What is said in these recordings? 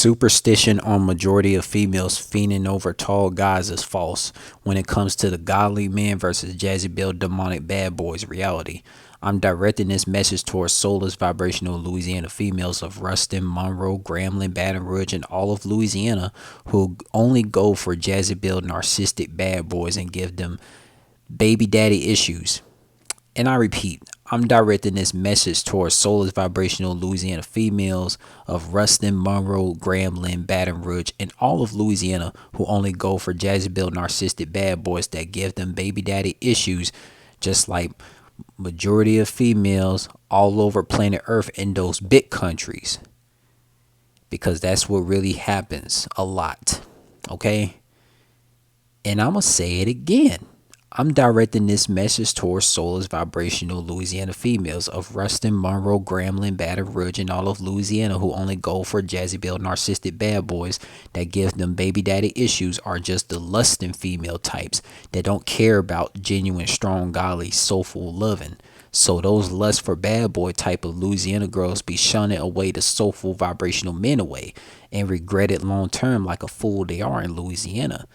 Superstition on majority of females fiending over tall guys is false when it comes to the godly men versus Jezebel demonic bad boys reality. I'm directing this message towards soulless vibrational Louisiana females of Ruston, Monroe, Grambling, Baton Rouge, and all of Louisiana who only go for Jezebel narcissistic bad boys and give them baby daddy issues. And I repeat, I'm directing this message towards soulless vibrational Louisiana females of Ruston, Monroe, Grambling, Baton Rouge, and all of Louisiana who only go for Jezebel narcissistic bad boys that give them baby daddy issues, just like majority of females all over planet Earth in those big countries. Because that's what really happens a lot. Okay? And I'm going to say it again. I'm directing this message towards soulless vibrational Louisiana females of Ruston, Monroe, Grambling, Baton Rouge, and all of Louisiana who only go for Jezebel narcissistic bad boys that give them baby daddy issues are just the lusting female types that don't care about genuine, strong, godly, soulful loving. So those lust for bad boy type of Louisiana girls be shunning away the soulful vibrational men away and regret it long term like a fool they are in Louisiana.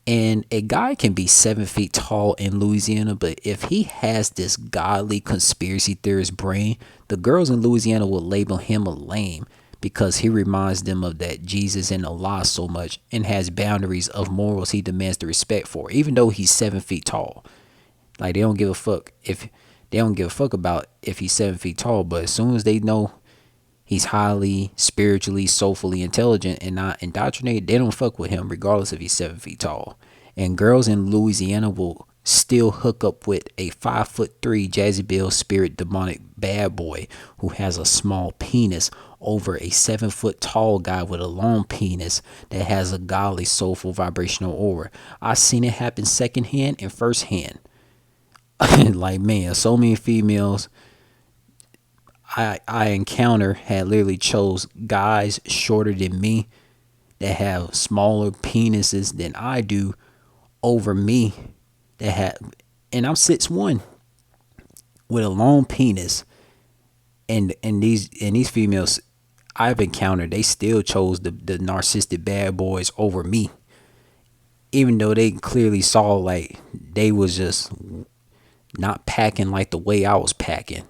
And a guy can be 7 feet tall in Louisiana, but if he has this godly conspiracy theorist brain, the girls in Louisiana will label him a lame because he reminds them of that Jesus and Allah so much and has boundaries of morals he demands the respect for, even though he's 7 feet tall. Like they don't give a fuck about if he's 7 feet tall, but as soon as they know he's highly spiritually, soulfully intelligent and not indoctrinated, they don't fuck with him regardless if he's 7 feet tall. And girls in Louisiana will still hook up with a 5'3" Jezebel spirit demonic bad boy who has a small penis over a 7 foot tall guy with a long penis that has a godly, soulful, vibrational aura. I've seen it happen secondhand and firsthand. Like, man, so many females I encounter had literally chose guys shorter than me that have smaller penises than I do over me that have, and I'm 6'1" with a long penis, and these females I've encountered, they still chose the narcissistic bad boys over me, even though they clearly saw like they was just not packing like the way I was packing.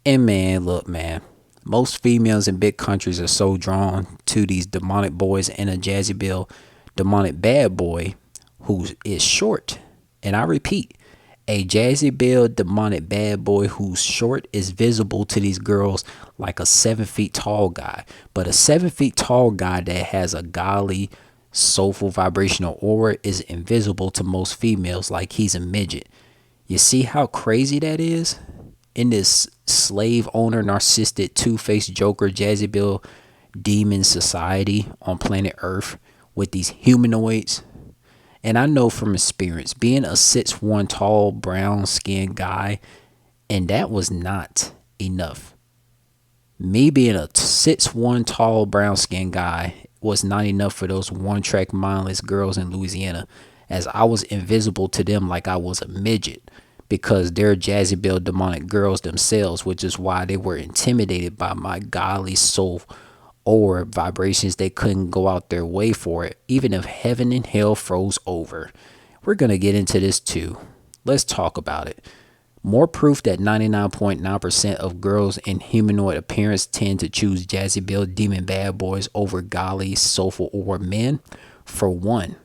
And man, look, man, most females in big countries are so drawn to these demonic boys and a Jezebel demonic bad boy who is short. And I repeat, a Jezebel demonic bad boy who's short is visible to these girls like a 7 feet tall guy. But a 7 feet tall guy that has a godly, soulful, vibrational aura is invisible to most females like he's a midget. You see how crazy that is? In this slave owner, narcissistic, two-faced joker, Jezebel demon society on planet Earth with these humanoids. And I know from experience, being a 6'1" tall, brown-skinned guy, and that was not enough. Me being a 6'1" tall, brown-skinned guy was not enough for those one-track mindless girls in Louisiana, as I was invisible to them like I was a midget. Because they're Jezebel demonic girls themselves, which is why they were intimidated by my godly soul or vibrations. They couldn't go out their way for it, even if heaven and hell froze over. We're going to get into this too. Let's talk about it. More proof that 99.9% of girls in humanoid appearance tend to choose Jezebel demon bad boys over godly, soulful, or men. For one,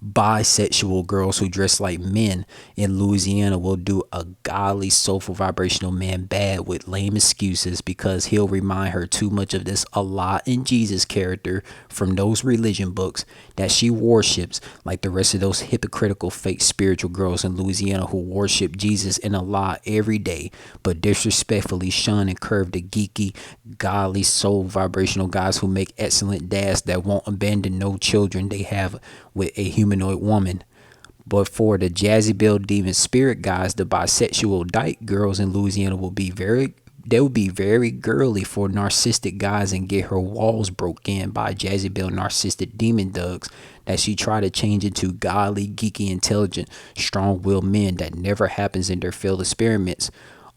bisexual girls who dress like men in Louisiana will do a godly, soulful, vibrational man bad with lame excuses because he'll remind her too much of this Allah and Jesus character from those religion books that she worships, like the rest of those hypocritical fake spiritual girls in Louisiana who worship Jesus and Allah every day but disrespectfully shun and curve the geeky, godly, soul vibrational guys who make excellent dads that won't abandon no children they have with a humanoid woman. But for the Jezebel demon spirit guys, the bisexual dyke girls in Louisiana will be very girly for narcissistic guys and get her walls broke in by Jezebel narcissistic demon thugs that she try to change into godly, geeky, intelligent, strong-willed men that never happens in their failed experiments.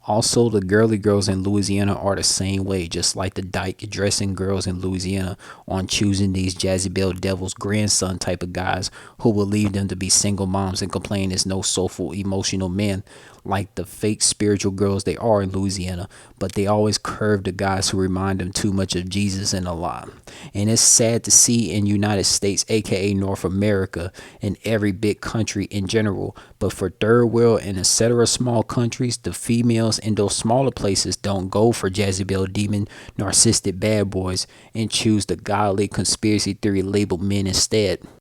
Also, the girly girls in Louisiana are the same way, just like the dyke dressing girls in Louisiana on choosing these Jezebel devil's grandson type of guys who will leave them to be single moms and complain there's no soulful emotional men like the fake spiritual girls they are in Louisiana, but they always curve the guys who remind them too much of Jesus and Allah. And it's sad to see in United States, aka North America, and every big country in general, but for third world and etc. small countries, the females in those smaller places don't go for Jezebel demon narcissistic bad boys and choose the godly conspiracy theory labeled men instead.